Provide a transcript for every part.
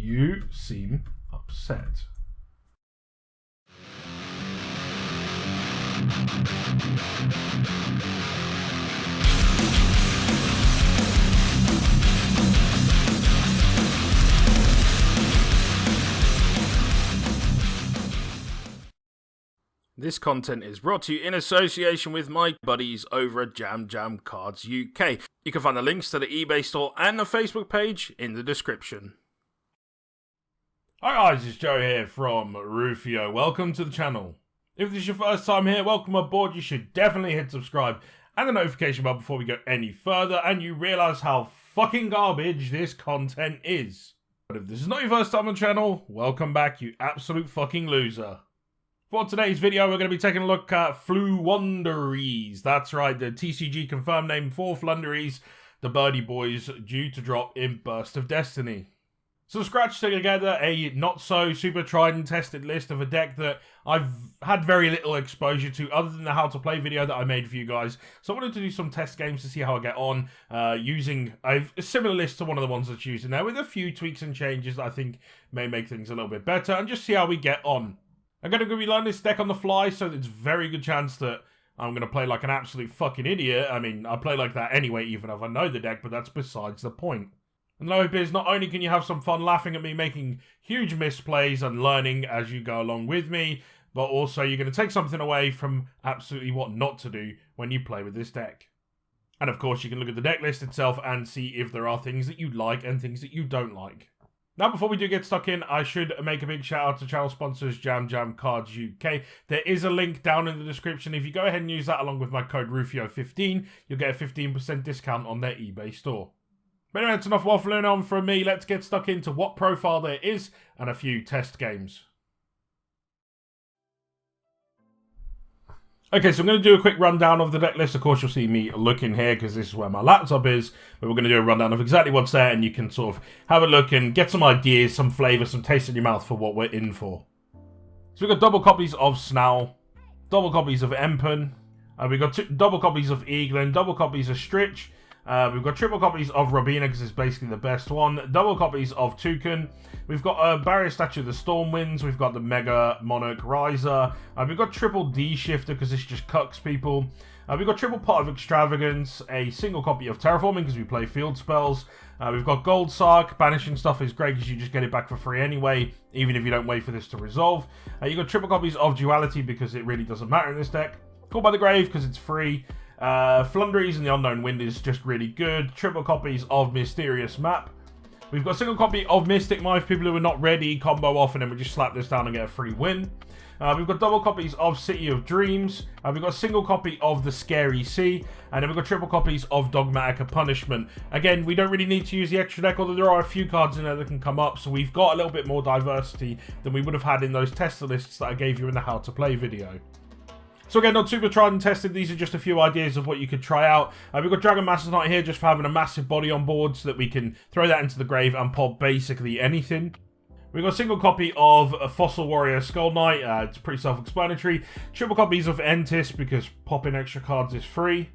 You seem upset. This content is brought to you in association with my buddies over at Jam Jam Cards UK. You can find the links to the eBay store and the Facebook page in the description. Hi guys, it's Joe here from Rufioh. Welcome to the channel. If this is your first time here, welcome aboard. You should definitely hit subscribe and the notification bell before we go any further and you realise how fucking garbage this content is. But if this is not your first time on the channel, welcome back, you absolute fucking loser. For today's video, we're going to be taking a look at Floowandereeze. That's right, the TCG confirmed name for Flundereeze, the birdie boys due to drop in Burst of Destiny. So scratch together a not so super tried and tested list of a deck that I've had very little exposure to other than the how to play video that I made for you guys. So I wanted to do some test games to see how I get on using a similar list to one of the ones that's used in there with a few tweaks and changes that I think may make things a little bit better and just see how we get on. I'm going to be learning this deck on the fly, so there's a very good chance that I'm going to play like an absolute fucking idiot. I mean, I play like that anyway, even if I know the deck, but that's besides the point. And the hope is, not only can you have some fun laughing at me making huge misplays and learning as you go along with me, but also you're going to take something away from absolutely what not to do when you play with this deck. And of course, you can look at the deck list itself and see if there are things that you like and things that you don't like. Now, before we do get stuck in, I should make a big shout out to channel sponsors Jam Jam Cards UK. There is a link down in the description. If you go ahead and use that along with my code Rufioh15, you'll get a 15% discount on their eBay store. But anyway, that's enough waffling on from me. Let's get stuck into what profile there is and a few test games. Okay, so I'm going to do a quick rundown of the deck list. Of course, you'll see me looking here because this is where my laptop is. But we're going to do a rundown of exactly what's there and you can sort of have a look and get some ideas, some flavour, some taste in your mouth for what we're in for. So we've got double copies of Snarl, double copies of Empen, we've got double copies of Eaglin, double copies of Stritch, we've got triple copies of Robina because it's basically the best one, double copies of Toucan, we've got a Barrier Statue of the Stormwinds, we've got the Mega Monarch Riser, we've got triple D Shifter because this just cucks people, we've got triple Pot of Extravagance, a single copy of Terraforming because we play field spells, we've got Gold Sark, banishing stuff is great because you just get it back for free anyway, even if you don't wait for this to resolve, you've got triple copies of Duality because it really doesn't matter in this deck, Call by the Grave because it's free, Flundereeze and the Unknown Wind is just really good. Triple copies of Mysterious Map. We've got a single copy of Mystic Might for people who are not ready. Combo off and then we just slap this down and get a free win. We've got double copies of City of Dreams. We've got a single copy of The Scary Sea. And then we've got triple copies of Dogmatic Punishment. Again, we don't really need to use the extra deck, although there are a few cards in there that can come up. So we've got a little bit more diversity than we would have had in those tester lists that I gave you in the How to Play video. So again, not super tried and tested, these are just a few ideas of what you could try out. We've got Dragon Master Knight here just for having a massive body on board so that we can throw that into the grave and pop basically anything. We've got a single copy of Fossil Warrior Skull Knight, it's pretty self-explanatory. Triple copies of Entis because popping extra cards is free.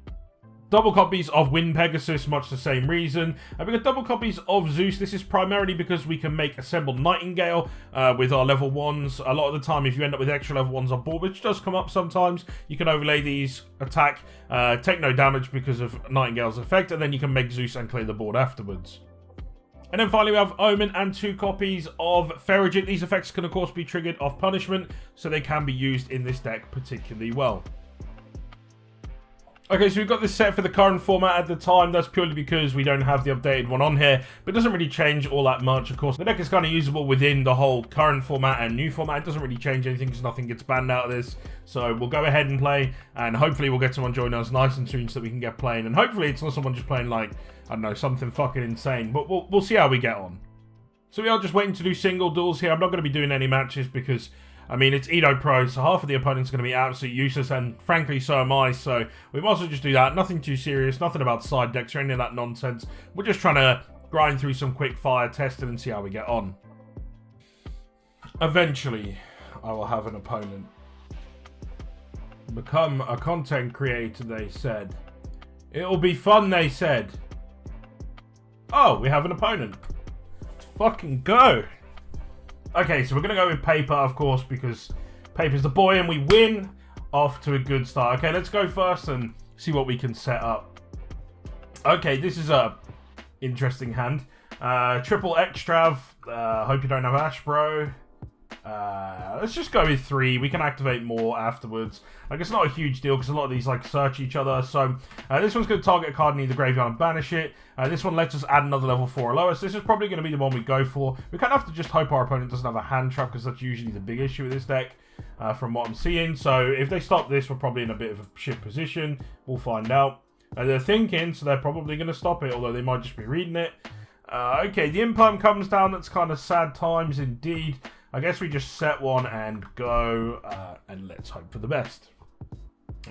Double copies of Wind Pegasus, much the same reason. We've got double copies of Zeus. This is primarily because we can make Assembled Nightingale with our level 1s. A lot of the time, if you end up with extra level 1s on board, which does come up sometimes, you can overlay these, attack, take no damage because of Nightingale's effect, and then you can make Zeus and clear the board afterwards. And then finally we have Omen and 2 copies of Ferrigit. These effects can of course be triggered off punishment, so they can be used in this deck particularly well. Okay, so we've got this set for the current format at the time. That's purely because we don't have the updated one on here, but it doesn't really change all that much. Of course, the deck is kind of usable within the whole current format and new format. It doesn't really change anything because nothing gets banned out of this. So we'll go ahead and play, and hopefully we'll get someone joining us nice and soon so that we can get playing. And hopefully it's not someone just playing like, I don't know, something fucking insane, but we'll see how we get on. So we are just waiting to do single duels here. I'm not going to be doing any matches because, I mean, it's Edo Pro, so half of the opponents are going to be absolutely useless, and frankly, so am I, so we might as well just do that. Nothing too serious, nothing about side decks or any of that nonsense. We're just trying to grind through some quick fire testing and see how we get on. Eventually, I will have an opponent. Become a content creator, they said. It'll be fun, they said. Oh, we have an opponent. Let's fucking go. Okay, so we're going to go with paper, of course, because paper's the boy and we win. Off to a good start. Okay, let's go first and see what we can set up. Okay, this is a interesting hand. Triple Extrav. Hope you don't have Ash, bro. Let's just go with 3. We can activate more afterwards. Like, it's not a huge deal because a lot of these like search each other. So this one's going to target a card in the graveyard and banish it. This one lets us add another level 4 or lower. So this is probably going to be the one we go for. We kind of have to just hope our opponent doesn't have a hand trap because that's usually the big issue with this deck. From what I'm seeing. So if they stop this, we're probably in a bit of a shit position. We'll find out. They're thinking, so they're probably going to stop it, although they might just be reading it. Okay, the Imperm comes down. That's kind of sad times indeed. I guess we just set one and go, and let's hope for the best.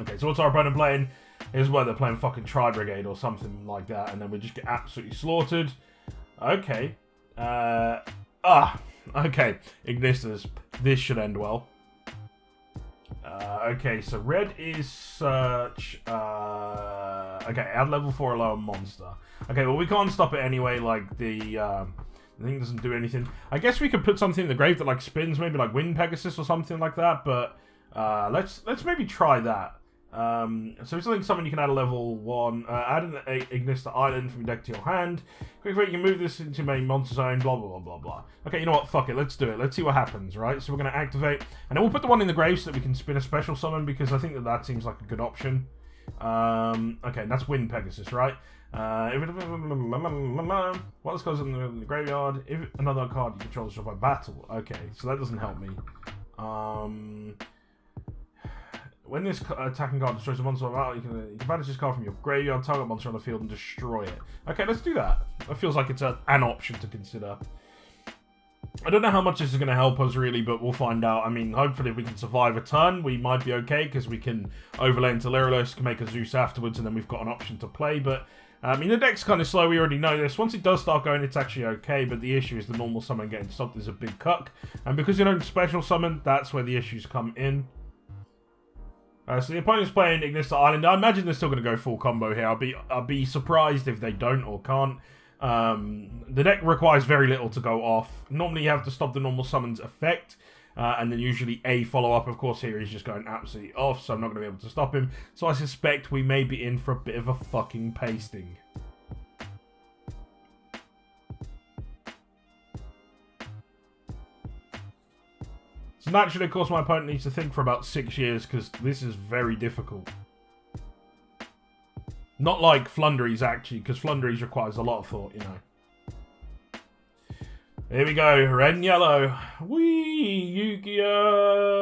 Okay, so what's our opponent playing? Here's where they're playing fucking Tri-Brigade or something like that, and then we just get absolutely slaughtered. Okay. Okay. Ignisters. This should end well. Okay, so red is search. Okay, add level 4 or lower monster. Okay, well we can't stop it anyway, like the thing doesn't do anything. I guess we could put something in the grave that like spins, maybe like Wind Pegasus or something like that, but let's maybe try that. So it's something you can add a level 1, add an Ignister Island from your deck to your hand. Quick, you can move this into main monster zone, blah, blah, blah, blah, blah. Okay, you know what, fuck it, let's do it. Let's see what happens, right? So we're going to activate, and then we'll put the one in the grave so that we can spin a special summon, because I think that seems like a good option. Okay, and that's Wind Pegasus, right? What else goes in the graveyard? If another card you control is dropped by battle. Okay, so that doesn't help me. When this attacking card destroys a monster battle, you can banish this card from your graveyard, target monster on the field, and destroy it. Okay, let's do that. That feels like it's an option to consider. I don't know how much this is going to help us, really, but we'll find out. I mean, hopefully if we can survive a turn, we might be okay, because we can overlay into Lyrilos, can make a Zeus afterwards, and then we've got an option to play, but... I mean, the deck's kind of slow, we already know this. Once it does start going, it's actually okay, but the issue is the normal summon getting stopped is a big cuck. And because you don't special summon, that's where the issues come in. So the opponent's playing Ignister Island. I imagine they're still going to go full combo here. I'll be surprised if they don't or can't. The deck requires very little to go off. Normally you have to stop the normal summon's effect. And then usually a follow-up. Of course, here he's just going absolutely off, so I'm not going to be able to stop him. So I suspect we may be in for a bit of a fucking pasting. So naturally, of course, my opponent needs to think for about 6 years, because this is very difficult. Not like Flundereeze, actually, because Flundereeze requires a lot of thought, you know. Here we go, red and yellow. Whee! Yugioh!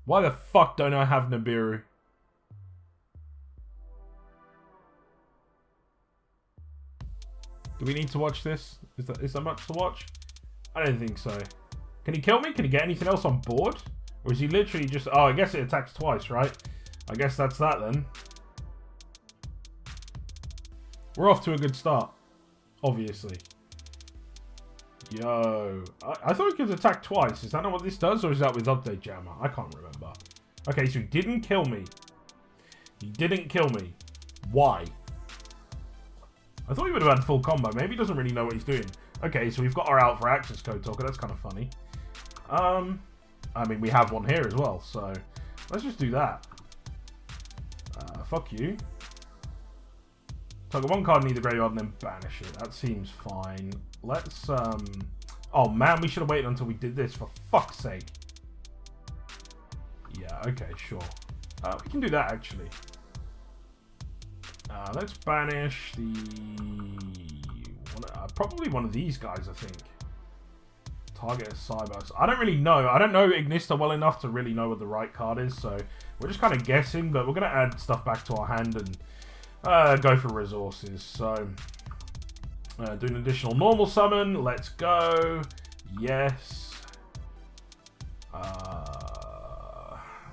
Why the fuck don't I have Nibiru? Do we need to watch this? Is that much to watch? I don't think so. Can he kill me? Can he get anything else on board? Or is he literally just... Oh, I guess it attacks twice, right? I guess that's that then. We're off to a good start. Obviously. Yo. I thought he could attack twice. Is that not what this does? Or is that with Update Jammer? I can't remember. Okay, so he didn't kill me. He didn't kill me. Why? I thought he would have had full combo. Maybe he doesn't really know what he's doing. Okay, so we've got our out for access code talker. That's kind of funny. I mean, we have one here as well. So let's just do that. Fuck you. Target one card in either graveyard and then banish it. That seems fine. Let's, Oh, man, we should have waited until we did this, for fuck's sake. Yeah, okay, sure. We can do that, actually. Let's banish the... probably one of these guys, I think. Target a Cyber. I don't really know. I don't know Ignister well enough to really know what the right card is, so we're just kind of guessing, but we're going to add stuff back to our hand and go for resources. So, do an additional normal summon. Let's go. Yes.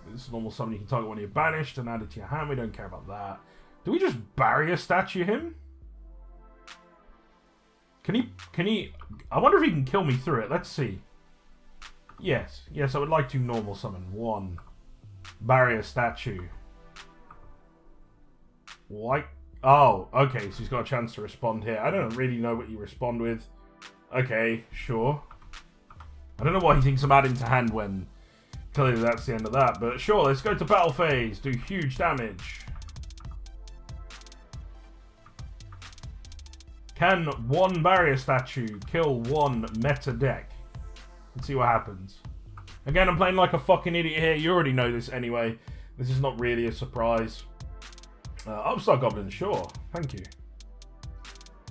This is a normal summon. You can target when you're banished and add it to your hand. We don't care about that. Do we just barrier statue him? Can he... I wonder if he can kill me through it. Let's see. Yes. Yes, I would like to normal summon. 1. Barrier statue. Like... Oh, okay, so he's got a chance to respond here. I don't really know what you respond with. Okay, sure. I don't know why he thinks I'm adding to hand when clearly that's the end of that. But sure, let's go to battle phase. Do huge damage. Can one barrier statue kill one meta deck? Let's see what happens. Again, I'm playing like a fucking idiot here. You already know this anyway. This is not really a surprise. Upstart Goblin, sure. Thank you.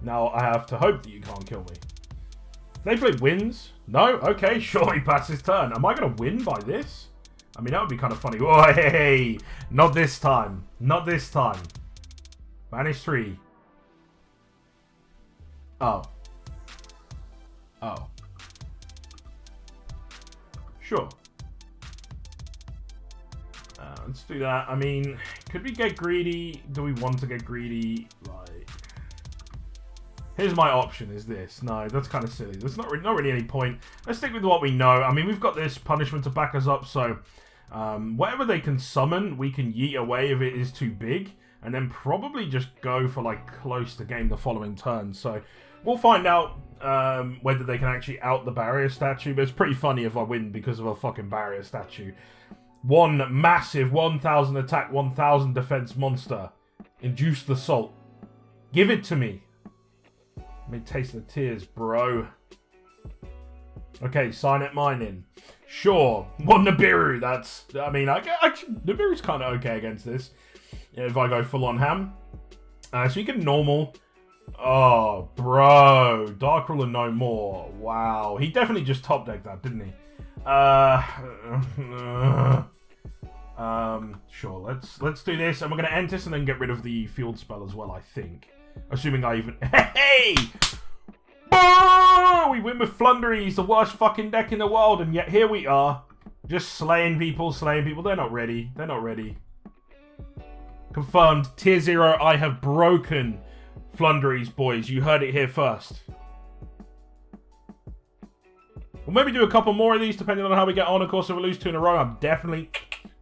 Now I have to hope that you can't kill me. They play wins? No? Okay, sure, he passes turn. Am I going to win by this? I mean, that would be kind of funny. Oh, hey, not this time. Not this time. Banish 3. Oh. Oh. Sure. Let's do that. I mean, could we get greedy? Do we want to get greedy? Like, here's my option, is this. No, that's kind of silly. There's not really any point. Let's stick with what we know. I mean, we've got this punishment to back us up, so whatever they can summon, we can yeet away if it is too big, and then probably just go for, like, close to game the following turn. So we'll find out whether they can actually out the barrier statue, but it's pretty funny if I win because of a fucking barrier statue. One massive 1000 attack, 1000 defense monster. Induce the salt. Give it to me. Let me taste the tears, bro. Okay, sign it mining. Sure. One Nibiru. That's, I mean, actually, Nibiru's kind of okay against this. If I go full on ham. So you can normal. Oh, bro. Dark Ruler no more. Wow. He definitely just top decked that, didn't he? Sure, let's do this, and we're gonna end this and then get rid of the field spell as well, I think. Assuming I even hey! Oh, we win with Flundereeze, the worst fucking deck in the world, and yet here we are. Just slaying people. They're not ready. They're not ready. Confirmed, tier 0, I have broken Flundereeze, boys. You heard it here first. We'll maybe do a couple more of these, depending on how we get on. Of course, if we lose 2 in a row, I'm definitely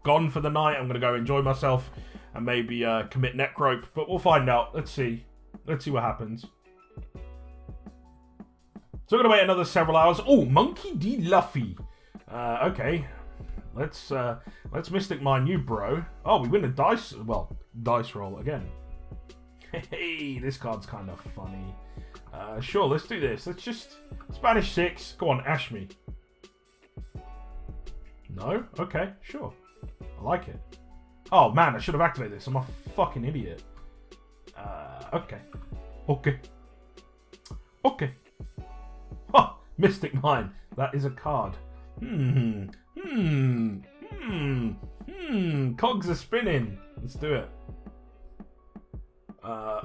gone for the night. I'm going to go enjoy myself and maybe commit necrope. But we'll find out. Let's see. Let's see what happens. So we're going to wait another several hours. Oh, Monkey D. Luffy. Okay. Let's Mystic Mine you, bro. Oh, we win a dice roll again. Hey, this card's kind of funny. Sure, let's do this. Let's just Spanish 6. Go on, ash me. No? Okay, sure. I like it. Oh, man, I should have activated this. I'm a fucking idiot. Okay. Okay. Oh, Mystic Mine. That is a card. Cogs are spinning. Let's do it.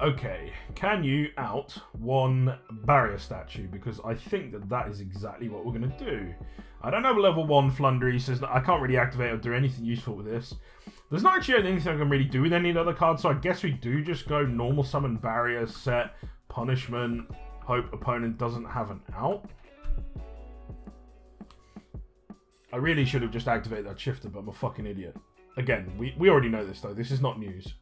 Okay, can you out one barrier statue? Because I think that is exactly what we're going to do. I don't have a level 1 Flundereeze. I can't really activate or do anything useful with this. There's not actually anything I can really do with any of the other cards, so I guess we do just go normal summon barrier, set, punishment, hope opponent doesn't have an out. I really should have just activated that shifter, but I'm a fucking idiot. Again, we already know this though. This is not news.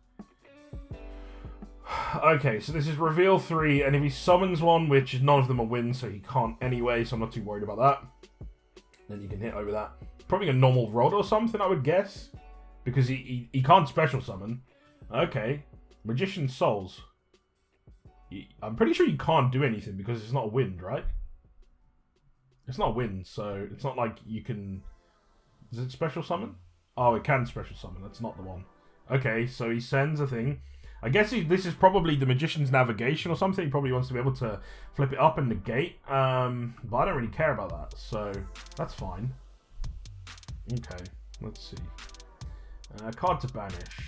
Okay, so this is reveal 3, and if he summons one, which none of them are wins, so he can't anyway, so I'm not too worried about that. Then you can hit over that. Probably a normal rod or something, I would guess. Because he can't special summon. Okay. Magician's Souls. I'm pretty sure you can't do anything because it's not a wind, right? It's not a wind, so it's not like you can... Does it special summon? Oh, it can special summon. That's not the one. Okay, so he sends a thing. I guess this is probably the Magician's Navigation or something. He probably wants to be able to flip it up and negate. But I don't really care about that, so that's fine. Okay, let's see. Card to banish.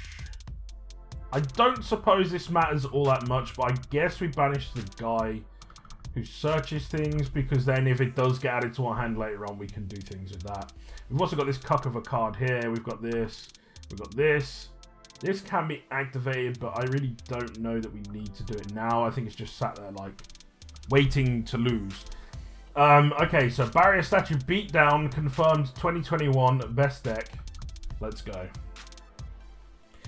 I don't suppose this matters all that much, but I guess we banish the guy who searches things, because then if it does get added to our hand later on, we can do things with that. We've also got this cuck of a card here. We've got this. We've got this. This can be activated, but I really don't know that we need to do it now. I think it's just sat there, like, waiting to lose. Okay, so Barrier Statue Beatdown confirmed 2021 best deck. Let's go.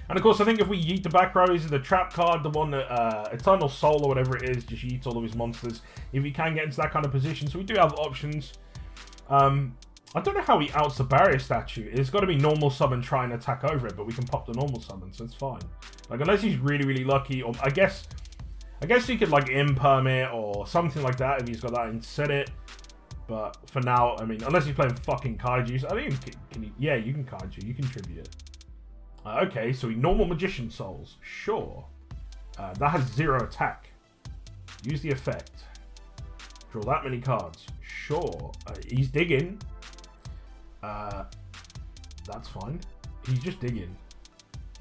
And of course, I think if we yeet the back row, is the trap card, the one that Eternal Soul or whatever it is, just yeets all of his monsters. If he can get into that kind of position, so we do have options. I don't know how he outs the barrier statue. It's got to be normal summon, try and attack over it, but we can pop the normal summon, so it's fine. Like, unless he's really, really lucky, or I guess he could, like, imperm it or something like that if he's got that and set it. But for now, I mean, unless he's playing fucking Kaijus, I think can he, yeah, you can Kaiju, you can tribute it. Okay, so he normal Magician Souls, sure. That has 0 attack. Use the effect. Draw that many cards, sure. He's digging. That's fine. He's just digging.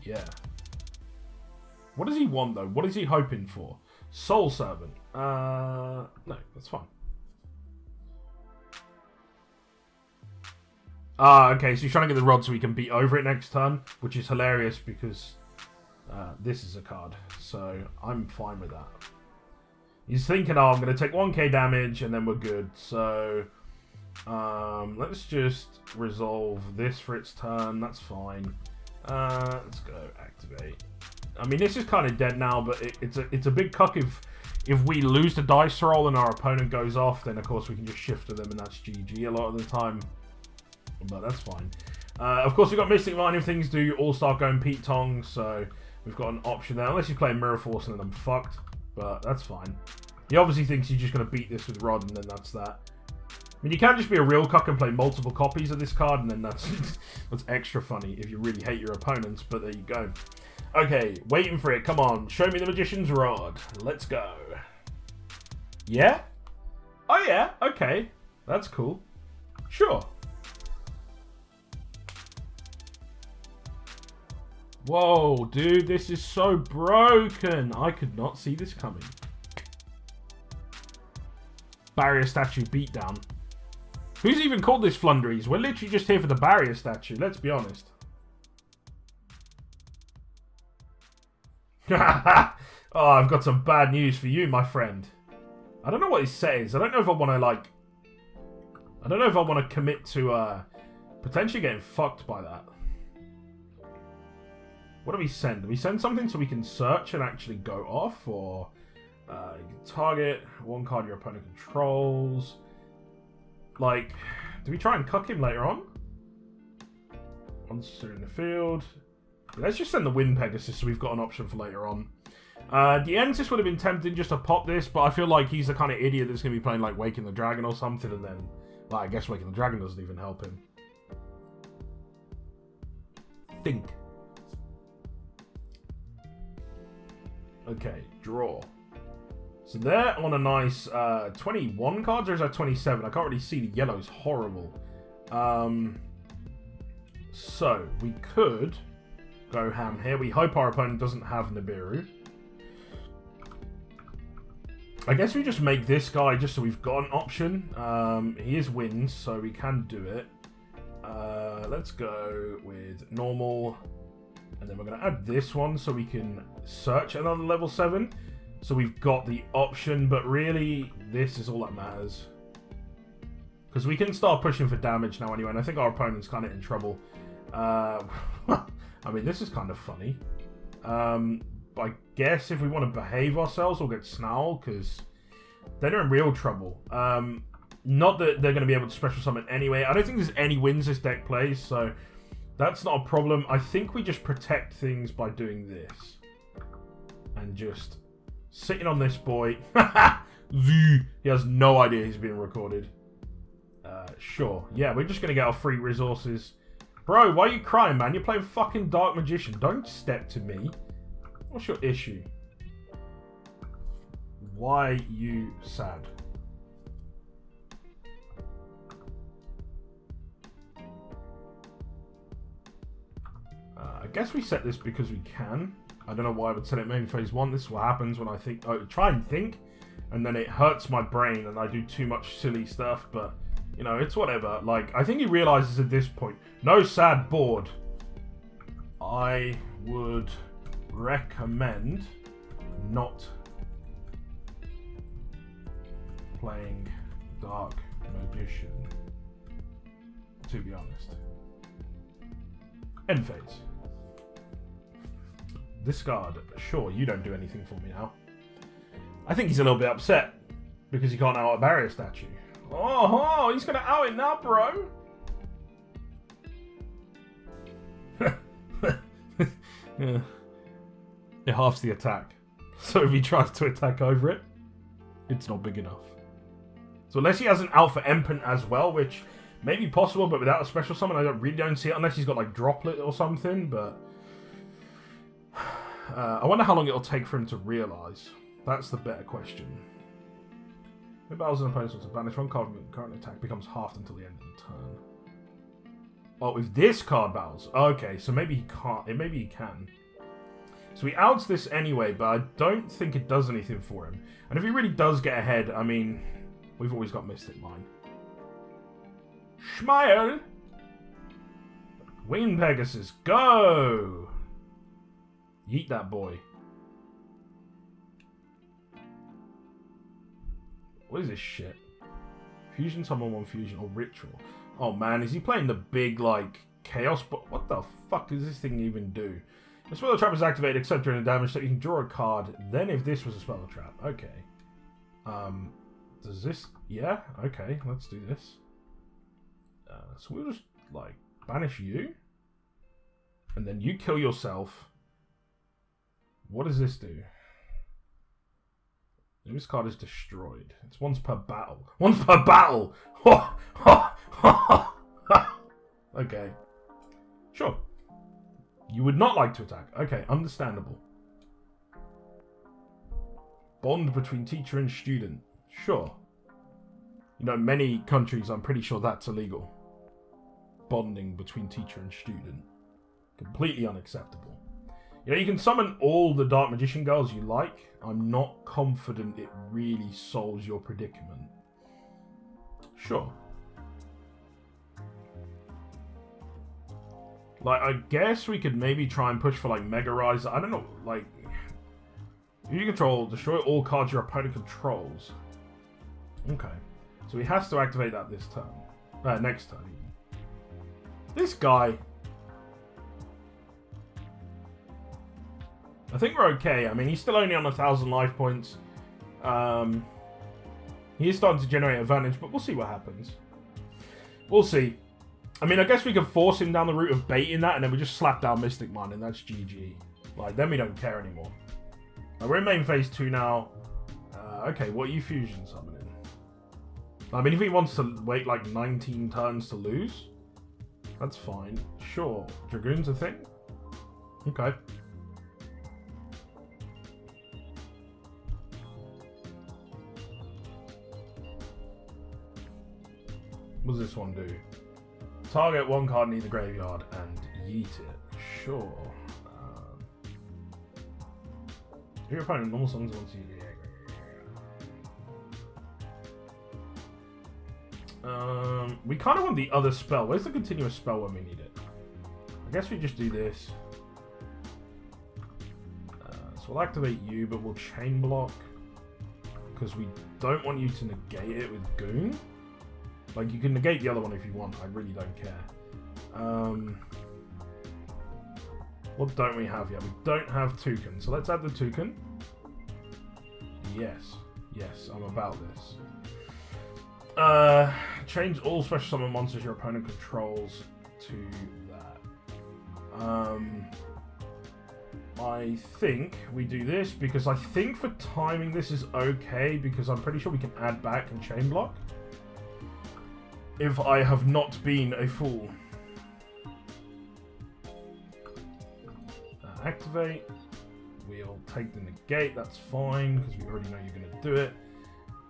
Yeah. What does he want, though? What is he hoping for? Soul Servant. No, that's fine. Okay, so he's trying to get the rod so he can beat over it next turn, which is hilarious because this is a card, so I'm fine with that. He's thinking, oh, I'm going to take 1k damage and then we're good, so let's just resolve this for its turn, that's fine. Let's go activate. I mean, this is kind of dead now, but it's a big cuck if we lose the dice roll and our opponent goes off, then of course we can just shift to them and that's GG a lot of the time. But that's fine. Of course, we've got Mystic Mine if things do all start going Pete Tong, so we've got an option there. Unless you play Mirror Force and then I'm fucked, but that's fine. He obviously thinks he's just going to beat this with Rod and then that's that. I mean, you can just be a real cuck and play multiple copies of this card and then that's extra funny if you really hate your opponents, but there you go. Okay, waiting for it. Come on, show me the Magician's Rod. Let's go. Yeah? Oh yeah, okay. That's cool. Sure. Whoa, dude, this is so broken. I could not see this coming. Barrier statue beatdown. Who's even called this Flundereeze? We're literally just here for the barrier statue, let's be honest. Oh, I've got some bad news for you, my friend. I don't know what his set is. I don't know if I want to, like... I don't know if I want to commit to potentially getting fucked by that. What do we send? Do we send something so we can search and actually go off? Or you can target one card your opponent controls. Like, do we try and cuck him later on? Monster in the field. Let's just send the Wind Pegasus so we've got an option for later on. The Entis would have been tempting just to pop this, but I feel like he's the kind of idiot that's going to be playing like Waking the Dragon or something, and then, well, I guess Waking the Dragon doesn't even help him. Think. Okay, draw. So they're on a nice 21 cards, or is that 27? I can't really see. The yellow's horrible. So we could go ham here. We hope our opponent doesn't have Nibiru. I guess we just make this guy just so we've got an option. He is wins, so we can do it. Let's go with normal. And then we're going to add this one so we can search another level 7. So we've got the option, but really, this is all that matters. Because we can start pushing for damage now anyway, and I think our opponent's kind of in trouble. I mean, this is kind of funny. I guess if we want to behave ourselves, we'll get Snarl, because then they're in real trouble. Not that they're going to be able to special summon anyway. I don't think there's any wins this deck plays, so that's not a problem. I think we just protect things by doing this. And just sitting on this boy. He has no idea he's being recorded. Sure. Yeah, we're just going to get our free resources. Bro, why are you crying, man? You're playing fucking Dark Magician. Don't step to me. What's your issue? Why you sad? I guess we set this because we can. I don't know why I would set it main phase 1. This is what happens when I think. I try and think, and then it hurts my brain, and I do too much silly stuff. But you know, it's whatever. Like, I think he realizes at this point. No sad board. I would recommend not playing Dark Magician. To be honest. End phase. Discard. Sure, you don't do anything for me now. I think he's a little bit upset because he can't out a barrier statue. Oh, he's gonna out it now, bro. Yeah. It halves the attack. So if he tries to attack over it, it's not big enough. So unless he has an Alpha Empant as well, which may be possible, but without a special summon, I really don't see it unless he's got like Droplet or something, but I wonder how long it'll take for him to realise. That's the better question. If battles an opponent to banish one card from the current attack becomes halved until the end of the turn. Oh, if this card battles. Okay, so maybe he can't. Maybe he can. So he outs this anyway, but I don't think it does anything for him. And if he really does get ahead, I mean, we've always got Mystic Mine. Schmeil! Winged Pegasus, go! Yeet that boy. What is this shit? Fusion, summon one fusion, or ritual. Oh man, is he playing the big, like, chaos? But what the fuck does this thing even do? The spell trap is activated except during the damage, so you can draw a card. Then if this was a spell trap, okay. Does this? Yeah, okay, let's do this. So we'll just, like, banish you. And then you kill yourself. What does this do? This card is destroyed. It's once per battle. Once per battle! Okay. Sure. You would not like to attack. Okay, understandable. Bond between teacher and student. Sure. You know, many countries, I'm pretty sure that's illegal. Bonding between teacher and student. Completely unacceptable. You know, you can summon all the Dark Magician girls you like. I'm not confident it really solves your predicament. Sure. Like, I guess we could maybe try and push for, like, Mega Rise. I don't know, like... You control, destroy all cards your opponent controls. Okay. So he has to activate that this turn. Next turn. This guy... I think we're okay. I mean, he's still only on 1,000 life points. He is starting to generate advantage, but we'll see what happens. We'll see. I mean, I guess we could force him down the route of baiting that, and then we just slap down Mystic Mine, and that's GG. Like, then we don't care anymore. We're in main phase 2 now. Okay, what are you fusion summoning? I mean, if he wants to wait, like, 19 turns to lose, that's fine. Sure. Dragoon's a thing? Okay. What does this one do? Target one card in either graveyard and yeet it. Sure. Your opponent normal summons once you... we kind of want the other spell. Where's the continuous spell when we need it? I guess we just do this. So we'll activate you, but we'll chain block. Because we don't want you to negate it with Goon. Like, you can negate the other one if you want. I really don't care. What don't we have yet? We don't have Toucan. So let's add the Toucan. Yes. Yes, I'm about this. Change all special summon monsters your opponent controls to that. I think we do this because I think for timing this is okay because I'm pretty sure we can add back and chain block. If I have not been a fool. Activate. We'll take the negate, that's fine, because we already know you're going to do it.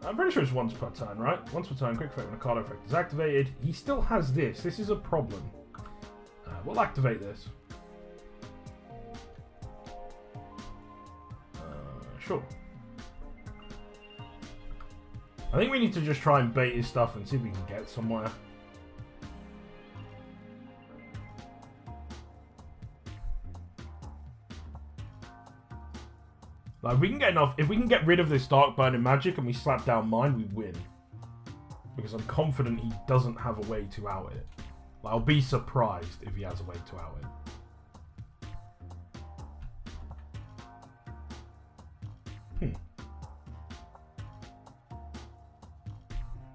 I'm pretty sure it's once per turn, right? Once per turn, quick effect when a card effect is activated. He still has this. This is a problem. We'll activate this. Sure. I think we need to just try and bait his stuff and see if we can get somewhere. Like, if we can get enough, if we can get rid of this Dark Burning Magic and we slap down mine, we win. Because I'm confident he doesn't have a way to out it. Like, I'll be surprised if he has a way to out it.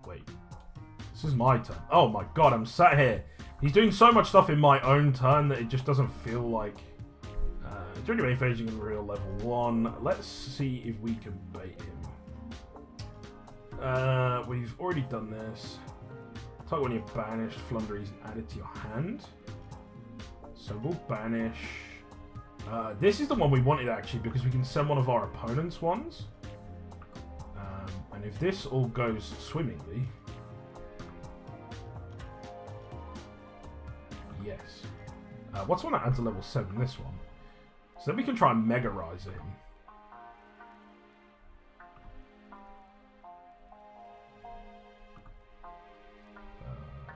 Wait. This is my turn. Oh my god, I'm sat here. He's doing so much stuff in my own turn that it just doesn't feel like... During your main phase, you can reveal level 1. Let's see if we can bait him. We've already done this. Target when you're banished, Flundereeze added to your hand. So we'll banish. This is the one we wanted actually because we can send one of our opponent's ones. And if this all goes swimmingly, yes. What's one that adds a level 7? This one. So then we can try and Mega Rise him.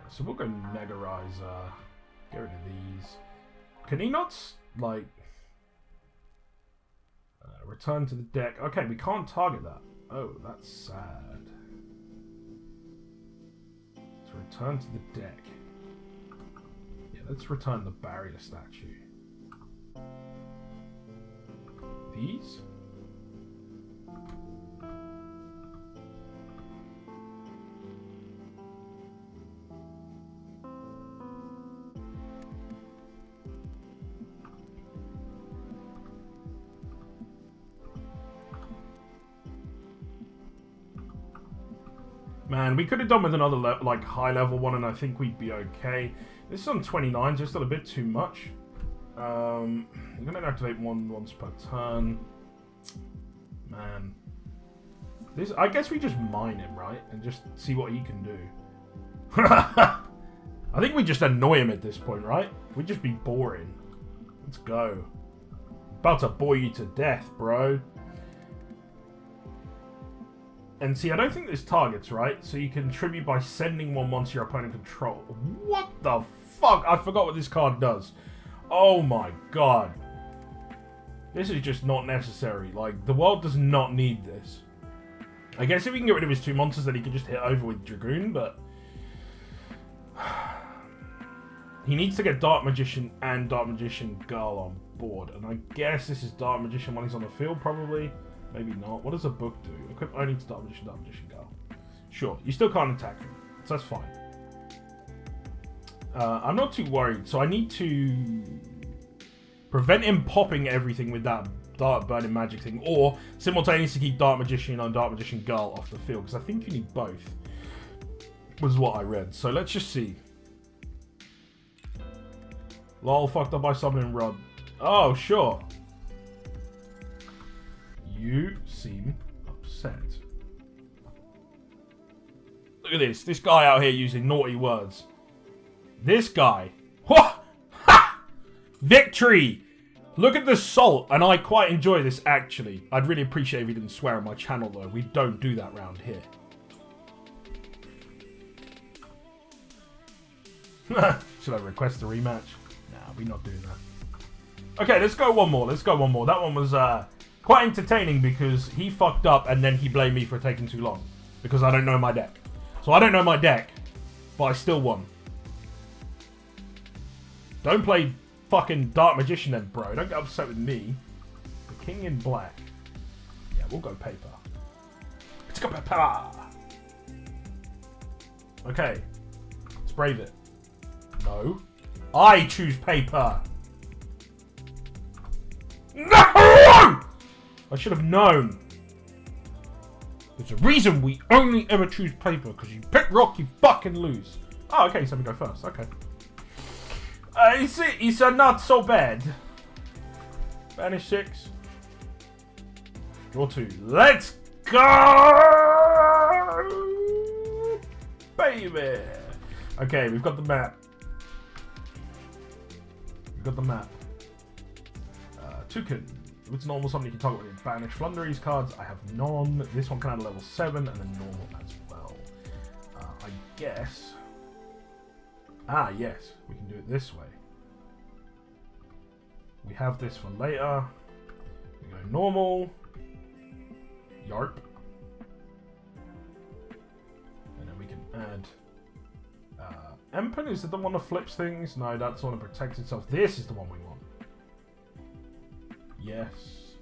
So we'll go Mega Rise. Get rid of these. Can he not, like... return to the deck. Okay, we can't target that. Oh, that's sad. Let's return to the deck. Yeah, let's return the barrier statue. These? Man, we could have done with another like high level one, and I think we'd be okay. This is on 29, just still a bit too much. I'm gonna activate one once per turn. Man, this I guess we just mine him, right, and just see what he can do. I think we just annoy him at this point, right? We'd just be boring. Let's go. About to bore you to death, bro. And see, I don't think there's targets, right? So you can tribute by sending one once your opponent control. What the fuck? I forgot what this card does. Oh my god. This is just not necessary. Like, the world does not need this. I guess if we can get rid of his 2 monsters, then he can just hit over with Dragoon, but... he needs to get Dark Magician and Dark Magician Girl on board. And I guess this is Dark Magician when he's on the field, probably. Maybe not. What does a book do? Equip only to Dark Magician Girl. Sure. You still can't attack him. So that's fine. I'm not too worried. So I need to prevent him popping everything with that Dark Burning Magic thing. Or simultaneously keep Dark Magician and Dark Magician Girl off the field. Because I think you need both. Was what I read. So let's just see. Lol, fucked up by summoning Rod. Oh, sure. You seem upset. Look at this. This guy out here using naughty words. This guy. Ha! Ha! Victory! Look at the salt. And I quite enjoy this, actually. I'd really appreciate if you didn't swear on my channel, though. We don't do that round here. Should I request a rematch? Nah, we're not doing that. Okay, let's go one more. Let's go one more. That one was... quite entertaining because he fucked up and then he blamed me for taking too long. Because I don't know my deck. So I don't know my deck, but I still won. Don't play fucking Dark Magician then, bro. Don't get upset with me. The King in Black. Yeah, we'll go paper. Let's go paper! Okay. Let's brave it. No. I choose paper! No! I should have known. There's a reason we only ever choose paper, because you pick rock, you fucking lose. Oh, okay, so we go first. Okay. It's not so bad. Banish 6. Draw 2. Let's go! Baby! Okay, we've got the map. We've got the map. Toucan. If it's normal, something you can target with banish Flundereeze cards. I have none. This one can add a level 7 and then normal as well. I guess. Ah, yes. We can do it this way. We have this for later. We go normal. Yarp. And then we can add... Empen, is it the one that flips things? No, that's the one that protects itself. This is the one we want. Yes.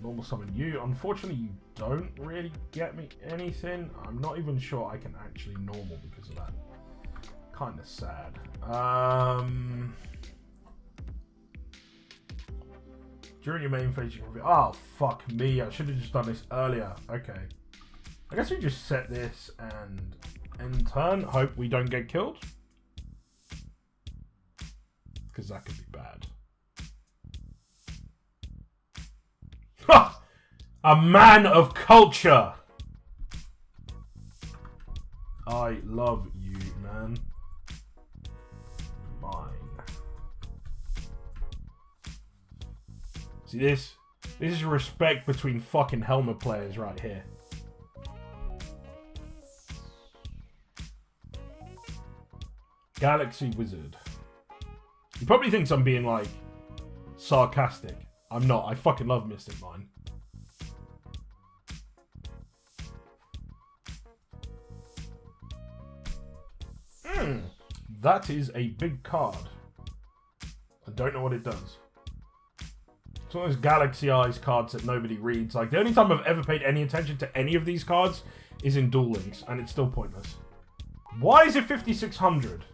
normal summon you. Unfortunately, you don't really get me anything. I'm not even sure I can actually normal because of that. Kind of sad. During your main phase, you can reveal... Oh, fuck me. I should have just done this earlier. Okay. I guess we just set this and end turn. Hope we don't get killed. Because that could be bad. Ha! A man of culture! I love you, man. Mine. See this? This is respect between fucking helmet players right here. Galaxy Wizard. He probably thinks I'm being, like, sarcastic. I'm not. I fucking love Mystic Mine. That is a big card. I don't know what it does. It's one of those Galaxy Eyes cards that nobody reads. Like, the only time I've ever paid any attention to any of these cards is in Duel Links, and it's still pointless. Why is it 5,600?